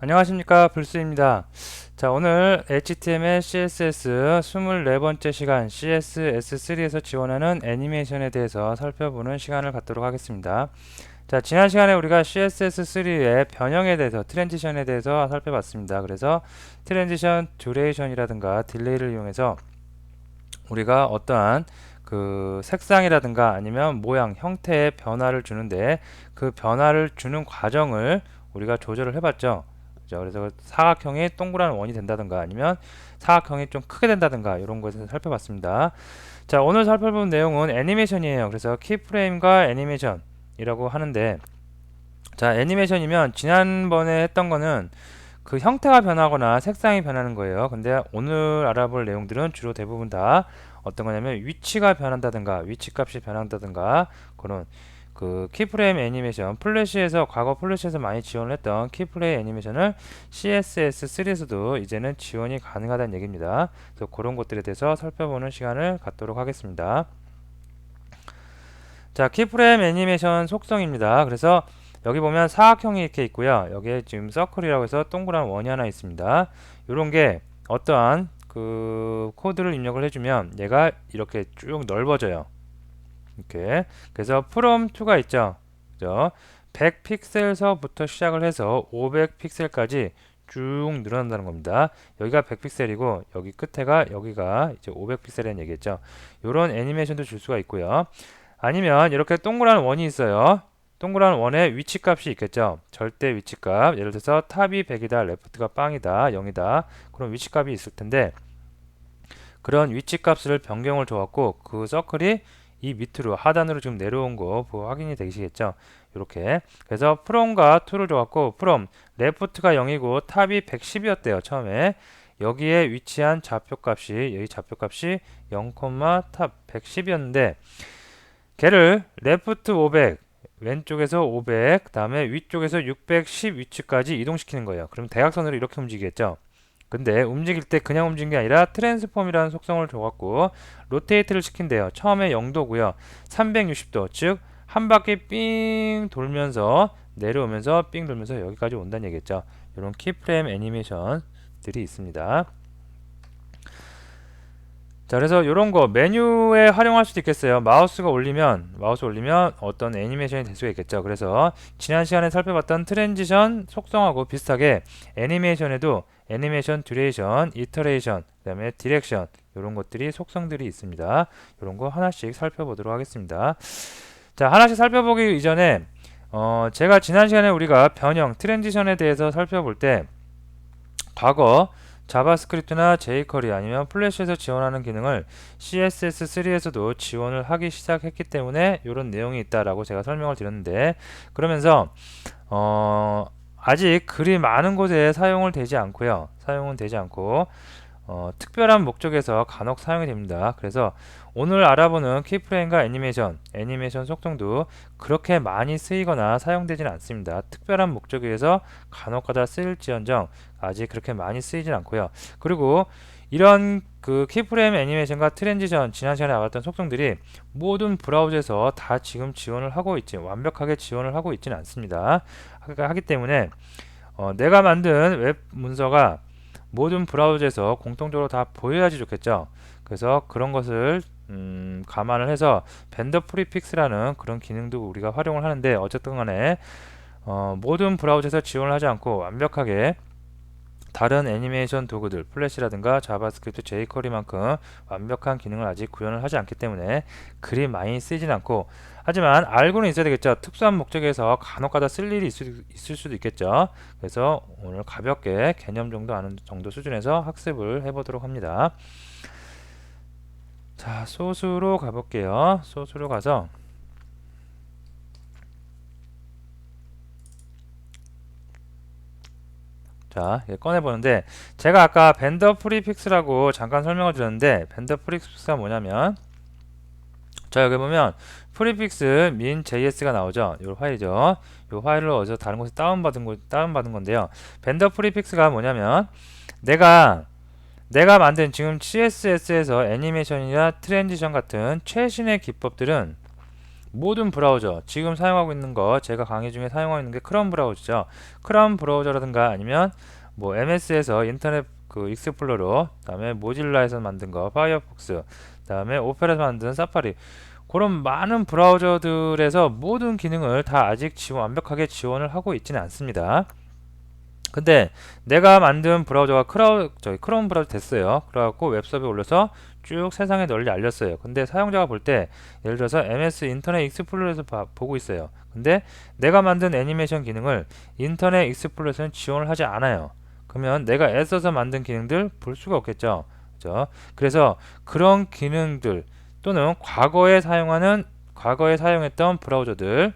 안녕하십니까, 불스입니다. 자, 오늘 HTML, CSS 24번째 시간 CSS3에서 지원하는 애니메이션에 대해서 살펴보는 시간을 갖도록 하겠습니다. 자, 지난 시간에 우리가 CSS3의 변형에 대해서, 트랜지션에 대해서 살펴봤습니다. 그래서 트랜지션 듀레이션이라든가 딜레이를 이용해서 우리가 어떠한 그 색상이라든가 아니면 모양, 형태의 변화를 주는데 그 변화를 주는 과정을 우리가 조절을 해봤죠. 그죠? 그래서 사각형이 동그란 원이 된다든가 아니면 사각형이 좀 크게 된다든가 이런 것을 살펴봤습니다. 자, 오늘 살펴본 내용은 애니메이션이에요. 그래서 키프레임과 애니메이션이라고 하는데, 자, 애니메이션이면 지난번에 했던 거는 그 형태가 변하거나 색상이 변하는 거예요. 근데 오늘 알아볼 내용들은 주로 대부분 다 어떤 거냐면 위치가 변한다든가 위치 값이 변한다든가 그런 그 키프레임 애니메이션, 플래시에서 과거 플래시에서 많이 지원을 했던 키프레임 애니메이션을 CSS3에서도 이제는 지원이 가능하다는 얘기입니다. 그래서 그런 것들에 대해서 살펴보는 시간을 갖도록 하겠습니다. 자, 키프레임 애니메이션 속성입니다. 그래서 여기 보면 사각형이 이렇게 있고요. 여기에 지금 서클이라고 해서 동그란 원이 하나 있습니다. 이런 게 어떠한 그 코드를 입력을 해주면 얘가 이렇게 쭉 넓어져요. 이렇게. 그래서 from to가 있죠. 그죠? 100픽셀서부터 시작을 해서 500픽셀까지 쭉 늘어난다는 겁니다. 여기가 100픽셀이고 여기 끝에가 여기가 이제 500픽셀이라는 얘기겠죠. 이런 애니메이션도 줄 수가 있고요. 아니면 이렇게 동그란 원이 있어요. 동그란 원에 위치값이 있겠죠. 절대 위치값. 예를 들어서 탑이 100이다, 레프트가 빵이다, 0이다. 그런 위치값이 있을 텐데 그런 위치값을 변경을 줘갖고 그 서클이 이 밑으로 하단으로 지금 내려온 거 확인이 되시겠죠. 이렇게. 그래서 from과 to를 줘갖고 from 레프트가 0이고 탑이 110이었대요. 처음에. 여기에 위치한 좌표값이 여기 좌표값이 0, 탑 110이었는데 걔를 레프트 500 왼쪽에서 500 다음에 위쪽에서 610 위치까지 이동시키는 거예요. 그럼 대각선으로 이렇게 움직이겠죠. 근데 움직일 때 그냥 움직이는 게 아니라 트랜스폼이라는 속성을 줘갖고 로테이트를 시킨대요. 처음에 0도고요. 360도 즉 한 바퀴 삥 돌면서 내려오면서 삥 돌면서 여기까지 온다는 얘기겠죠. 이런 키프레임 애니메이션들이 있습니다. 자, 그래서 이런 거 메뉴에 활용할 수도 있겠어요. 마우스 올리면 어떤 애니메이션이 될 수가 있겠죠. 그래서 지난 시간에 살펴봤던 트랜지션 속성하고 비슷하게 애니메이션에도 애니메이션 듀레이션, 이터레이션, 그다음에 디렉션 이런 것들이 속성들이 있습니다. 이런 거 하나씩 살펴보도록 하겠습니다. 자, 하나씩 살펴보기 이전에 제가 지난 시간에 우리가 변형, 트랜지션에 대해서 살펴볼 때 과거 자바스크립트나 jQuery 아니면 플래시에서 지원하는 기능을 CSS3에서도 지원을 하기 시작했기 때문에 이런 내용이 있다라고 제가 설명을 드렸는데 그러면서 아직 그리 많은 곳에 사용은 되지 않고 특별한 목적에서 간혹 사용이 됩니다. 그래서 오늘 알아보는 키프레임과 애니메이션 속성도 그렇게 많이 쓰이거나 사용되지는 않습니다. 특별한 목적에 의해서 간혹가다 쓰일지언정 아직 그렇게 많이 쓰이진 않고요. 그리고 이런 그 키프레임 애니메이션과 트랜지션 지난 시간에 알았던 속성들이 모든 브라우저에서 다 지금 지원을 하고 있지 완벽하게 지원을 하고 있지는 않습니다. 하기 때문에 내가 만든 웹 문서가 모든 브라우저에서 공통적으로 다 보여야지 좋겠죠. 그래서 그런 것을 감안을 해서 벤더 프리픽스라는 그런 기능도 우리가 활용을 하는데 어쨌든 간에 모든 브라우저에서 지원을 하지 않고 완벽하게 다른 애니메이션 도구들 플래시라든가 자바스크립트, jQuery만큼 완벽한 기능을 아직 구현을 하지 않기 때문에 그리 많이 쓰이진 않고 하지만 알고는 있어야 되겠죠. 특수한 목적에서 간혹가다 쓸 일이 있을 수도 있겠죠. 그래서 오늘 가볍게 개념 정도 아는 정도 수준에서 학습을 해보도록 합니다. 자, 소스로 가볼게요. 소스로 가서 자, 꺼내보는데 제가 아까 벤더 프리픽스라고 잠깐 설명을 드렸는데 벤더 프리픽스가 뭐냐면 자, 여기 보면 프리픽스 min JS가 나오죠. 이 파일이죠. 이 파일을 어디서 다른 곳에 다운받은 건데요. 벤더 프리픽스가 뭐냐면 내가 만든 지금 CSS에서 애니메이션이나 트랜지션 같은 최신의 기법들은 모든 브라우저 지금 사용하고 있는 거 제가 강의 중에 사용하고 있는 게 크롬 브라우저죠. 크롬 브라우저라든가 아니면 뭐 MS에서 인터넷 그 익스플로러, 그다음에 모질라에서 만든 거 파이어폭스, 그다음에 오페라에서 만든 사파리, 그런 많은 브라우저들에서 모든 기능을 다 아직 완벽하게 지원을 하고 있지는 않습니다. 근데 내가 만든 브라우저가 크롬 브라우저 됐어요. 그래갖고 웹서버에 올려서 쭉 세상에 널리 알렸어요. 근데 사용자가 볼 때 예를 들어서 MS 인터넷 익스플로러에서 보고 있어요. 근데 내가 만든 애니메이션 기능을 인터넷 익스플로러에서는 지원을 하지 않아요. 그러면 내가 애써서 만든 기능들 볼 수가 없겠죠. 그죠? 그래서 그런 기능들 또는 과거에 사용했던 브라우저들,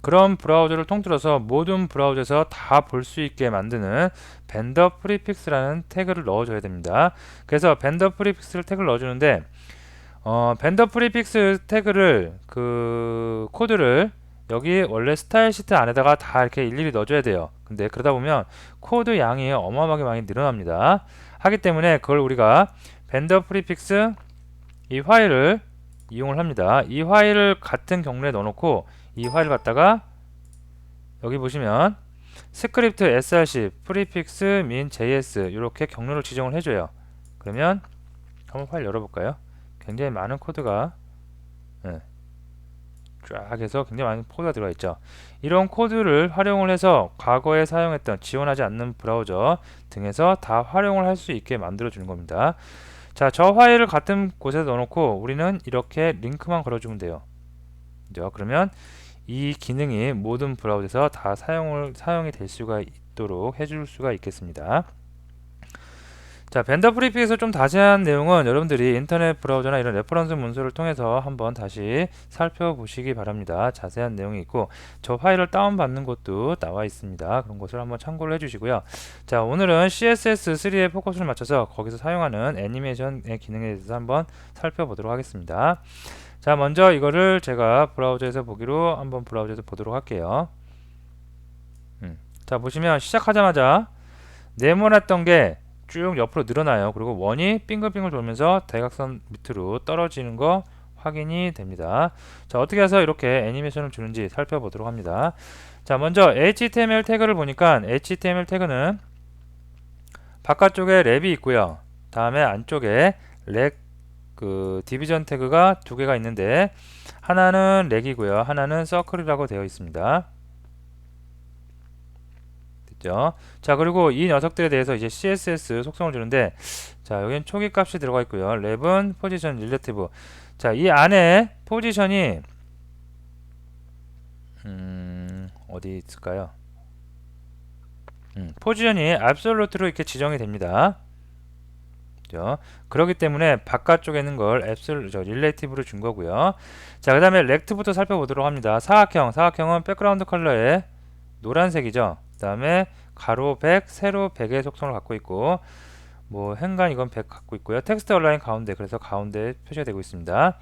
그런 브라우저를 통틀어서 모든 브라우저에서 다 볼 수 있게 만드는 벤더 프리픽스라는 태그를 넣어줘야 됩니다. 그래서 벤더 프리픽스를 태그를 넣어주는데 벤더 프리픽스 태그를 그 코드를 여기 원래 스타일 시트 안에다가 다 이렇게 일일이 넣어줘야 돼요. 근데 그러다 보면 코드 양이 어마어마하게 많이 늘어납니다. 하기 때문에 그걸 우리가 벤더 프리픽스 이 파일을 이용을 합니다. 이 파일을 같은 경로에 넣어놓고 이 파일 갖다가 여기 보시면 스크립트 src prefix min js 이렇게 경로를 지정을 해줘요. 그러면 한번 파일 열어볼까요? 굉장히 많은 코드가 쫙 해서 굉장히 많은 코드가 들어가 있죠. 이런 코드를 활용을 해서 과거에 사용했던 지원하지 않는 브라우저 등에서 다 활용을 할 수 있게 만들어 주는 겁니다. 자, 저 파일을 같은 곳에 넣어놓고 우리는 이렇게 링크만 걸어주면 돼요. 그죠? 그러면 이 기능이 모든 브라우저에서 다 사용이 될 수가 있도록 해줄 수가 있겠습니다. 자, 벤더 프리픽에서 좀 자세한 내용은 여러분들이 인터넷 브라우저나 이런 레퍼런스 문서를 통해서 한번 다시 살펴보시기 바랍니다. 자세한 내용이 있고 저 파일을 다운받는 것도 나와 있습니다. 그런 것을 한번 참고를 해주시고요. 자, 오늘은 CSS3에 포커스를 맞춰서 거기서 사용하는 애니메이션의 기능에 대해서 한번 살펴보도록 하겠습니다. 자, 먼저 이거를 제가 브라우저에서 보기로 한번 브라우저에서 보도록 할게요. 자, 보시면 시작하자마자 네모났던 게 쭉 옆으로 늘어나요. 그리고 원이 빙글빙글 돌면서 대각선 밑으로 떨어지는 거 확인이 됩니다. 자, 어떻게 해서 이렇게 애니메이션을 주는지 살펴보도록 합니다. 자, 먼저 HTML 태그를 보니까 HTML 태그는 바깥쪽에 랩이 있고요. 다음에 안쪽에 렉 디비전 태그가 두 개가 있는데 하나는 렉이고요. 하나는 서클이라고 되어 있습니다. 자, 그리고 이 녀석들에 대해서 이제 CSS 속성을 주는데, 자, 여기는 초기 값이 들어가 있고요. 랩은 포지션 릴레티브. 자, 이 안에 포지션이 어디 있을까요? 포지션이 absolute로 이렇게 지정이 됩니다. 그죠? 그렇기 때문에 바깥쪽에 있는 걸 릴레이티브로 준 거고요. 자, 그 다음에 렉트부터 살펴보도록 합니다. 사각형은 백그라운드 컬러에 노란색이죠. 그 다음에 가로 100, 세로 100의 속성을 갖고 있고, 뭐 행간 이건 100 갖고 있고요. 텍스트 얼라인 가운데, 그래서 가운데 표시가 되고 있습니다.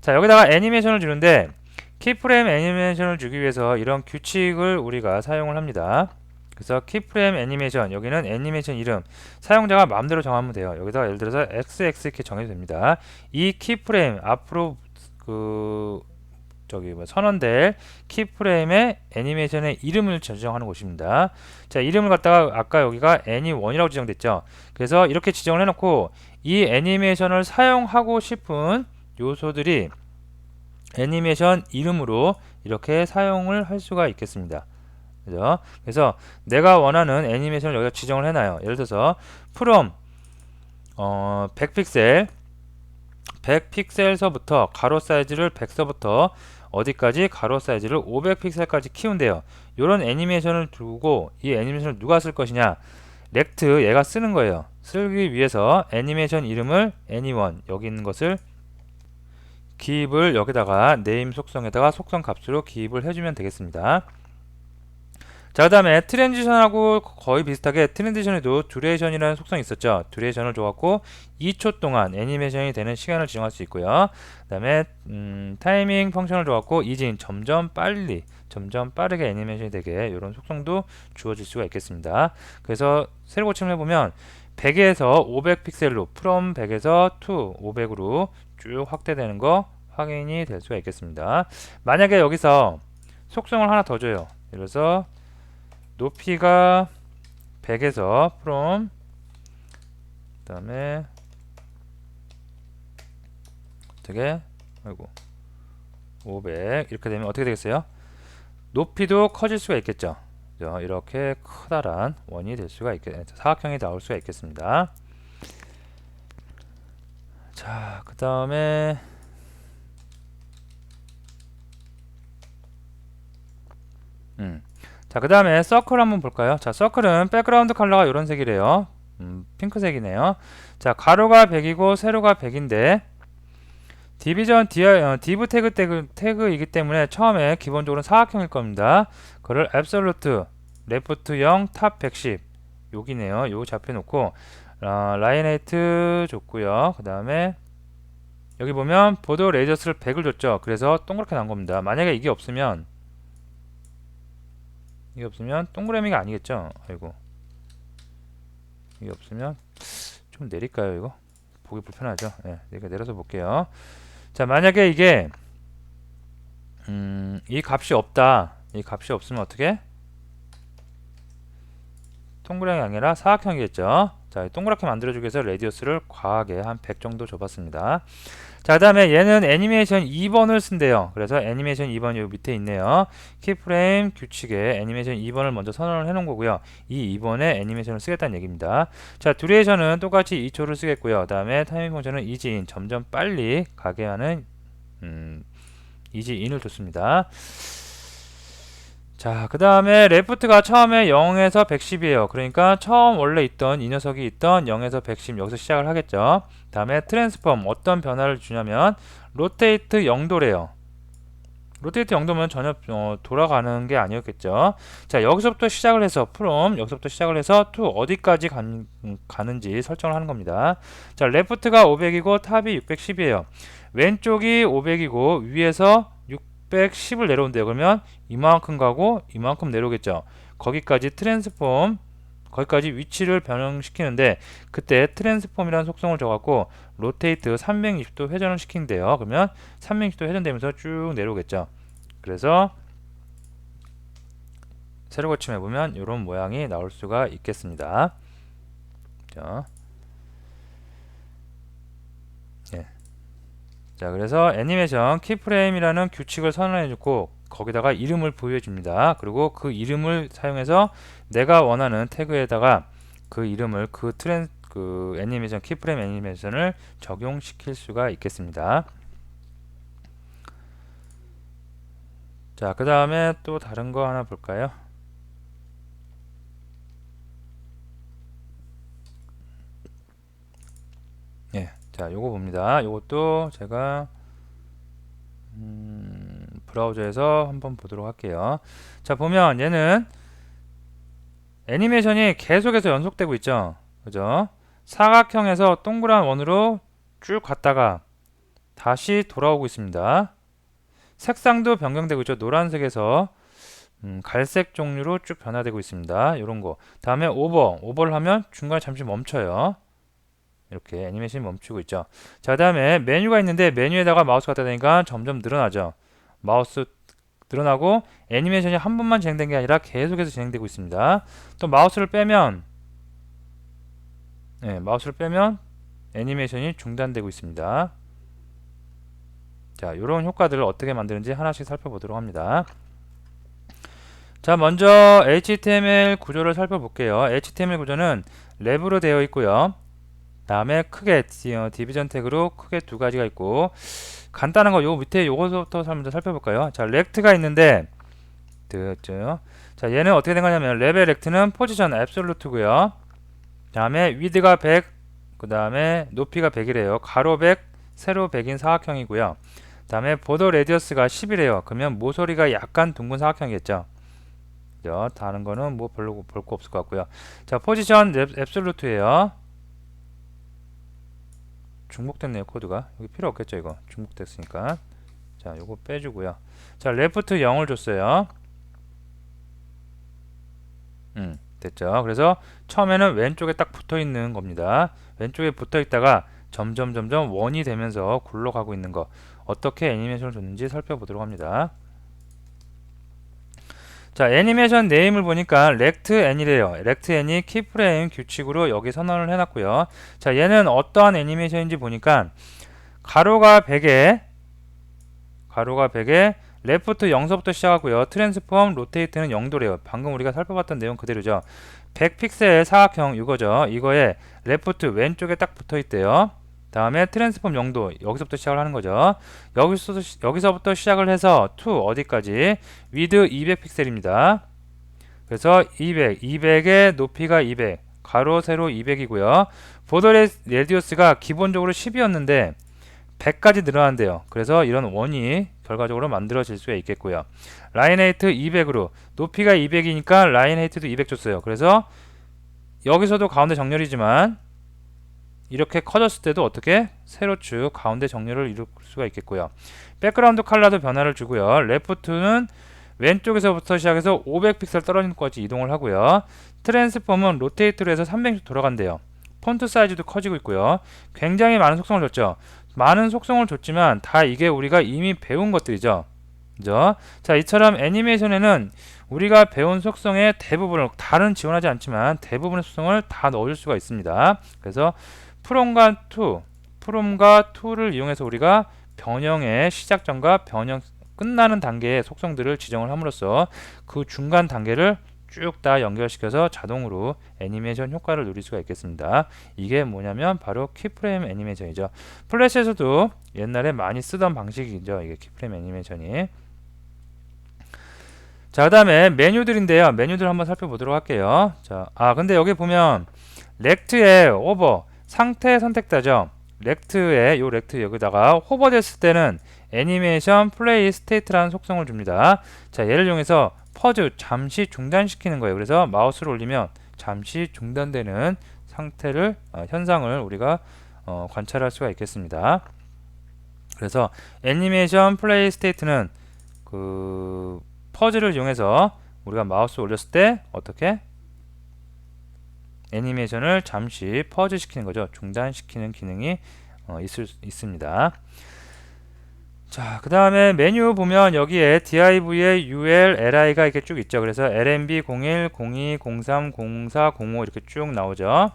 자, 여기다가 애니메이션을 주는데 키프레임 애니메이션을 주기 위해서 이런 규칙을 우리가 사용을 합니다. 그래서 키프레임 애니메이션, 여기는 애니메이션 이름 사용자가 마음대로 정하면 돼요. 여기다가 예를 들어서 XX 이렇게 정해도 됩니다. 이 키프레임 앞으로 선언될 키프레임의 애니메이션의 이름을 지정하는 곳입니다. 자, 이름을 갖다가 아까 여기가 any1이라고 지정됐죠. 그래서 이렇게 지정을 해놓고 이 애니메이션을 사용하고 싶은 요소들이 애니메이션 이름으로 이렇게 사용을 할 수가 있겠습니다. 그죠? 그래서 내가 원하는 애니메이션을 여기다 지정을 해놔요. 예를 들어서 from 100픽셀 100픽셀서부터 가로 사이즈를 100서부터 어디까지 가로 사이즈를 500픽셀까지 키운대요. 이런 애니메이션을 두고 이 애니메이션을 누가 쓸 것이냐, 렉트 얘가 쓰는 거예요. 쓰기 위해서 애니메이션 이름을 any1 여기 있는 것을 기입을 여기다가 네임 속성에다가 속성 값으로 기입을 해주면 되겠습니다. 자, 그 다음에 트랜지션하고 거의 비슷하게 트랜지션에도 듀레이션이라는 속성이 있었죠. 듀레이션을 줘갖고 2초 동안 애니메이션이 되는 시간을 지정할 수 있고요. 그 다음에 타이밍 펑션을 줘갖고 이진 점점 빠르게 애니메이션이 되게 이런 속성도 주어질 수가 있겠습니다. 그래서 세로 고침을 해보면 100에서 500 픽셀로 from 100에서 to 500으로 쭉 확대되는 거 확인이 될 수가 있겠습니다. 만약에 여기서 속성을 하나 더 줘요. 예를 들어서 높이가 100에서 from 그 다음에 어떻게 아이고 500 이렇게 되면 어떻게 되겠어요? 높이도 커질 수가 있겠죠. 이렇게 커다란 원이 될 수가 사각형이 나올 수가 있겠습니다. 자, 그 다음에 자, 그 다음에 서클 한번 볼까요? 자, 서클은 백그라운드 컬러가 이런 색이래요. 핑크색이네요. 자, 가로가 100이고 세로가 100인데 디비전 div 태그이기 때문에 처음에 기본적으로 사각형일 겁니다. 그걸 absolute left 0 탑 110 여기네요. 요거 잡혀놓고 라인 헤이트 줬고요. 그 다음에 여기 보면 보도 레디어스를 100을 줬죠. 그래서 동그랗게 나온 겁니다. 만약에 이게 없으면 동그라미가 아니겠죠. 아이고, 이게 없으면 좀 내릴까요? 이거 보기 불편하죠. 네, 이렇게 내려서 볼게요. 자, 만약에 이게 이 값이 없다. 이 값이 없으면 어떻게? 동그라미 아니라 사각형이겠죠. 자, 동그랗게 만들어주기 위해서 레디어스를 과하게 한 100 정도 줘봤습니다. 자, 그 다음에 얘는 애니메이션 2번을 쓴대요. 그래서 애니메이션 2번 여기 밑에 있네요. 키프레임 규칙에 애니메이션 2번을 먼저 선언을 해놓은 거고요. 이 2번에 애니메이션을 쓰겠다는 얘기입니다. 자, 듀레이션은 똑같이 2초를 쓰겠고요. 그 다음에 타이밍 펑션은 이지인, 점점 빨리 가게 하는 이지인을 줬습니다. 자, 그 다음에 레프트가 처음에 0에서 110이에요. 그러니까 처음 원래 있던 이 녀석이 있던 0에서 110 여기서 시작을 하겠죠. 다음에 트랜스폼 어떤 변화를 주냐면 로테이트 0도래요. 로테이트 0도면 전혀 돌아가는 게 아니었겠죠. 자, 여기서부터 시작을 해서 from 여기서부터 시작을 해서 to 어디까지 가는지 설정을 하는 겁니다. 자, 레프트가 500이고 탑이 610이에요. 왼쪽이 500이고 위에서 610을 내려온대요. 그러면 이만큼 가고 이만큼 내려오겠죠. 거기까지 트랜스폼 거기까지 위치를 변형시키는데 그때 트랜스폼이라는 속성을 줘갖고 로테이트 360도 회전을 시킨대요. 그러면 360도 회전되면서 쭉 내려오겠죠. 그래서 세로 고침해보면 이런 모양이 나올 수가 있겠습니다. 자, 예. 자, 그래서 애니메이션 키프레임이라는 규칙을 선언해주고 거기다가 이름을 부여해 줍니다. 그리고 그 이름을 사용해서 내가 원하는 태그에다가 그 이름을 그 애니메이션 키프레임 애니메이션을 적용시킬 수가 있겠습니다. 자, 그 다음에 또 다른 거 하나 볼까요? 예, 자, 요거 봅니다. 요것도 제가 브라우저에서 한번 보도록 할게요. 자, 보면 얘는 애니메이션이 계속해서 연속되고 있죠. 그죠? 사각형에서 동그란 원으로 쭉 갔다가 다시 돌아오고 있습니다. 색상도 변경되고 있죠. 노란색에서 갈색 종류로 쭉 변화되고 있습니다. 이런 거. 다음에 오버를 하면 중간에 잠시 멈춰요. 이렇게 애니메이션이 멈추고 있죠. 자, 그 다음에 메뉴가 있는데 메뉴에다가 마우스 갖다 대니까 점점 늘어나죠. 마우스 늘어나고 애니메이션이 한 번만 진행된 게 아니라 계속해서 진행되고 있습니다. 또 마우스를 빼면 애니메이션이 중단되고 있습니다. 자, 이런 효과들을 어떻게 만드는지 하나씩 살펴보도록 합니다. 자, 먼저 HTML 구조를 살펴볼게요. HTML 구조는 랩으로 되어 있고요. 다음에 크게 디비전 태그로 크게 두 가지가 있고 간단한 거 요 밑에 요거부터 먼저 살펴볼까요? 자, 렉트가 있는데 자, 얘는 어떻게 된 거냐면 레벨 렉트는 포지션 앱솔루트고요. 다음에 위드가 100, 그 다음에 높이가 100이래요. 가로 100, 세로 100인 사각형이고요. 다음에 보더 레디어스가 10이래요. 그러면 모서리가 약간 둥근 사각형이겠죠. 다른 거는 뭐 별로 볼 거 없을 것 같고요. 자, 포지션 앱솔루트예요. 중복됐네요. 코드가 여기 필요 없겠죠. 이거 중복됐으니까. 자, 요거 빼주고요. 자, 레프트 0을 줬어요. 됐죠. 그래서 처음에는 왼쪽에 딱 붙어 있는 겁니다. 왼쪽에 붙어 있다가 점점 원이 되면서 굴러가고 있는 거, 어떻게 애니메이션을 줬는지 살펴보도록 합니다. 자, 애니메이션 네임을 보니까 렉트N이래요. 렉트N이 키프레임 규칙으로 여기 선언을 해놨고요. 자, 얘는 어떠한 애니메이션인지 보니까 가로가 100에 레프트 0서부터 시작하고요. 트랜스폼 로테이트는 0도래요. 방금 우리가 살펴봤던 내용 그대로죠. 100픽셀 사각형 이거죠. 이거에 레프트 왼쪽에 딱 붙어 있대요. 다음에 트랜스폼 0도 여기서부터 시작을 하는 거죠. 여기서부터 시작을 해서 to 어디까지? 위드 200픽셀입니다. 그래서 200의 높이가 200, 가로 세로 200이고요. 보더 레디어스가 기본적으로 10이었는데 100까지 늘어난대요. 그래서 이런 원이 결과적으로 만들어질 수가 있겠고요. 라인 헤이트 200으로 높이가 200이니까 라인 헤이트도 200 줬어요. 그래서 여기서도 가운데 정렬이지만 이렇게 커졌을 때도 어떻게 세로축 가운데 정렬을 이룰 수가 있겠고요. 백그라운드 컬러도 변화를 주고요. 레프트는 왼쪽에서부터 시작해서 500픽셀 떨어지는 것까지 이동을 하고요. 트랜스폼은 로테이트로 해서 300도 돌아간대요. 폰트 사이즈도 커지고 있고요. 굉장히 많은 속성을 줬죠. 많은 속성을 줬지만 다 이게 우리가 이미 배운 것들이죠. 그죠? 자, 이처럼 애니메이션에는 우리가 배운 속성의 대부분을, 다른 지원하지 않지만 대부분의 속성을 다 넣어줄 수가 있습니다. 그래서 from과 to를 이용해서 우리가 변형의 시작점과 변형 끝나는 단계의 속성들을 지정을 함으로써 그 중간 단계를 쭉 다 연결시켜서 자동으로 애니메이션 효과를 누릴 수가 있겠습니다. 이게 뭐냐면 바로 키프레임 애니메이션이죠. 플래시에서도 옛날에 많이 쓰던 방식이죠. 이게 키프레임 애니메이션이. 자, 그 다음에 메뉴들인데요. 메뉴들 한번 살펴보도록 할게요. 자, 근데 여기 보면 렉트의 오버 상태 선택자죠. 렉트에 요 렉트 여기다가 호버됐을 때는 애니메이션 플레이 스테이트라는 속성을 줍니다. 자, 얘를 이용해서 퍼즈 잠시 중단시키는 거예요. 그래서 마우스를 올리면 잠시 중단되는 상태를 현상을 우리가 관찰할 수가 있겠습니다. 그래서 애니메이션 플레이 스테이트는 그 퍼즈를 이용해서 우리가 마우스 올렸을 때 어떻게 애니메이션을 잠시 퍼즈 시키는 거죠. 중단시키는 기능이 있습니다. 자, 그 다음에 메뉴 보면 여기에 div의 ul, li가 이렇게 쭉 있죠. 그래서 lmb 01, 02, 03, 04, 05 이렇게 쭉 나오죠.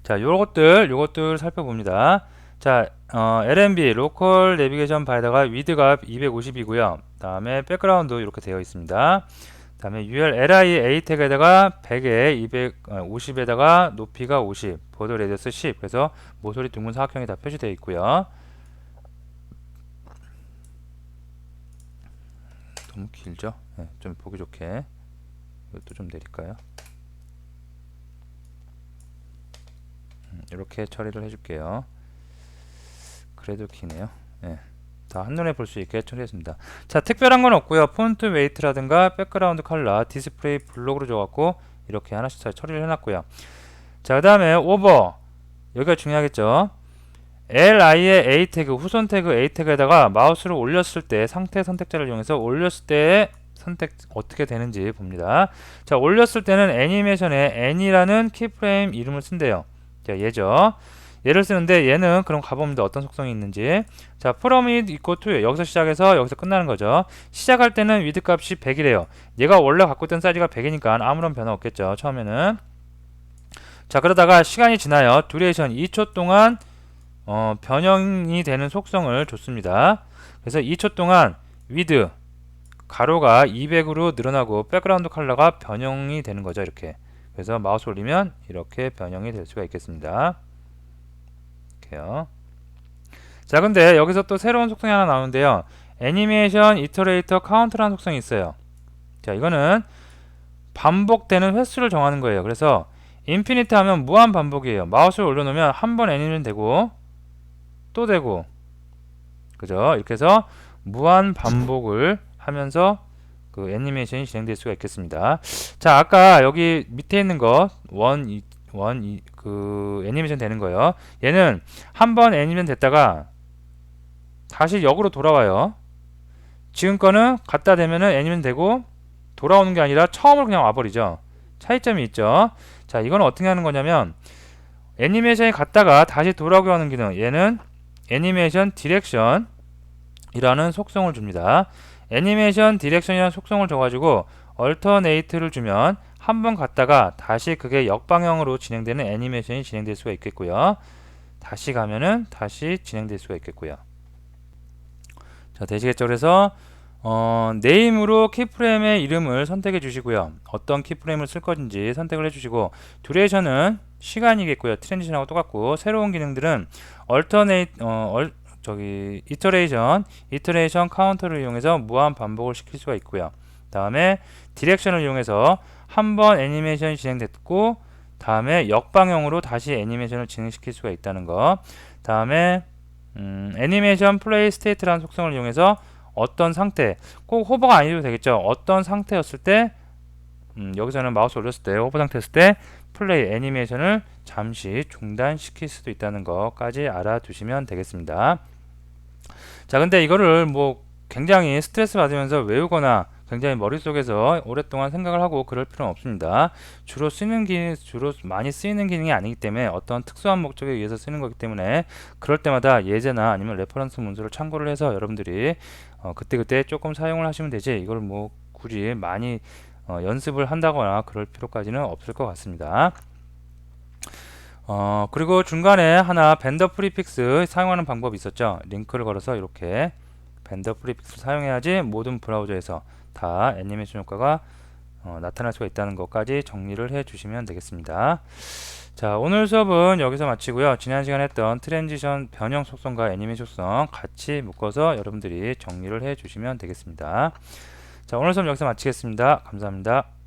자, 요것들 살펴봅니다. 자, lmb 로컬 내비게이션 바에다가 위드가 250이고요. 다음에 백그라운드 이렇게 되어 있습니다. 다음에 ul, li, a 태그에다가 100에 250에다가 높이가 50, 보드 레디어스 10. 그래서 모서리 둥근 사각형이 다 표시되어 있고요. 너무 길죠? 네, 좀 보기 좋게 이것도 좀 내릴까요? 이렇게 처리를 해줄게요. 그래도 기네요. 네, 다 한눈에 볼 수 있게 처리했습니다. 자, 특별한 건 없고요. 폰트 웨이트라든가 백그라운드 컬러, 디스플레이 블록으로 줘갖고 이렇게 하나씩 잘 처리를 해놨고요. 자, 그 다음에 오버 여기가 중요하겠죠. li의 a 태그, 후손 태그 a 태그에다가 마우스를 올렸을 때 상태 선택자를 이용해서 올렸을 때 선택 어떻게 되는지 봅니다. 자, 올렸을 때는 애니메이션에 n이라는 키프레임 이름을 쓴대요. 자, 얘죠. 얘를 쓰는데 얘는 그럼 가봅니다. 어떤 속성이 있는지. 자, from이 equal to 여기서 시작해서 여기서 끝나는 거죠. 시작할 때는 width 값이 100이래요. 얘가 원래 갖고 있던 사이즈가 100이니까 아무런 변화 없겠죠. 처음에는. 자, 그러다가 시간이 지나요. 듀레이션 2초 동안 변형이 되는 속성을 줬습니다. 그래서 2초 동안 width 가로가 200으로 늘어나고 백그라운드 컬러가 변형이 되는 거죠. 이렇게. 그래서 마우스 올리면 이렇게 변형이 될 수가 있겠습니다. 이렇게요. 자, 근데 여기서 또 새로운 속성이 하나 나오는데요. 애니메이션 이터레이터 카운트라는 속성이 있어요. 자, 이거는 반복되는 횟수를 정하는 거예요. 그래서 인피니트 하면 무한 반복이에요. 마우스를 올려놓으면 한 번 애니메이션 되고 또 되고, 그죠? 이렇게 해서 무한 반복을 하면서 그 애니메이션이 진행될 수가 있겠습니다. 자, 아까 여기 밑에 있는 거 그 애니메이션 되는 거예요. 얘는 한 번 애니메이션 됐다가 다시 역으로 돌아와요. 지금 거는 갖다 대면은 애니메이션 되고 돌아오는 게 아니라 처음으로 그냥 와버리죠. 차이점이 있죠. 자, 이거는 어떻게 하는 거냐면 애니메이션이 갔다가 다시 돌아오게 하는 기능, 얘는 애니메이션 디렉션 이라는 속성을 줍니다. 애니메이션 디렉션이라는 속성을 줘가지고 얼터네이트를 주면 한 번 갔다가 다시 그게 역방향으로 진행되는 애니메이션이 진행될 수가 있겠고요. 다시 가면은 다시 진행될 수가 있겠고요. 자, 되시겠죠? 그래서 네임으로 키프레임의 이름을 선택해 주시고요. 어떤 키프레임을 쓸 건지 선택을 해 주시고, 듀레이션은 시간이겠고요. 트랜지션하고 똑같고, 새로운 기능들은 이터레이션 카운터를 이용해서 무한 반복을 시킬 수가 있고요. 다음에 디렉션을 이용해서 한 번 애니메이션이 진행됐고 다음에 역방향으로 다시 애니메이션을 진행시킬 수가 있다는 거. 다음에 애니메이션 플레이 스테이트라는 속성을 이용해서 어떤 상태, 꼭 호버가 아니어도 되겠죠. 어떤 상태였을 때 여기서는 마우스 올렸을 때, 호버 상태였을 때 플레이 애니메이션을 잠시 중단시킬 수도 있다는 것까지 알아두시면 되겠습니다. 자, 근데 이거를 뭐 굉장히 스트레스 받으면서 외우거나 굉장히 머릿속에서 오랫동안 생각을 하고 그럴 필요는 없습니다. 주로 많이 쓰이는 기능이 아니기 때문에 어떤 특수한 목적에 의해서 쓰는 거기 때문에 그럴 때마다 예제나 아니면 레퍼런스 문서를 참고를 해서 여러분들이 그때그때 조금 사용을 하시면 되지, 이걸 뭐 굳이 많이 연습을 한다거나 그럴 필요까지는 없을 것 같습니다. 그리고 중간에 하나 벤더 프리픽스 사용하는 방법이 있었죠. 링크를 걸어서 이렇게 벤더 프리픽스 사용해야지 모든 브라우저에서 다 애니메이션 효과가 나타날 수가 있다는 것까지 정리를 해 주시면 되겠습니다. 자, 오늘 수업은 여기서 마치고요. 지난 시간에 했던 트랜지션 변형 속성과 애니메이션 속성 같이 묶어서 여러분들이 정리를 해 주시면 되겠습니다. 자, 오늘 수업 여기서 마치겠습니다. 감사합니다.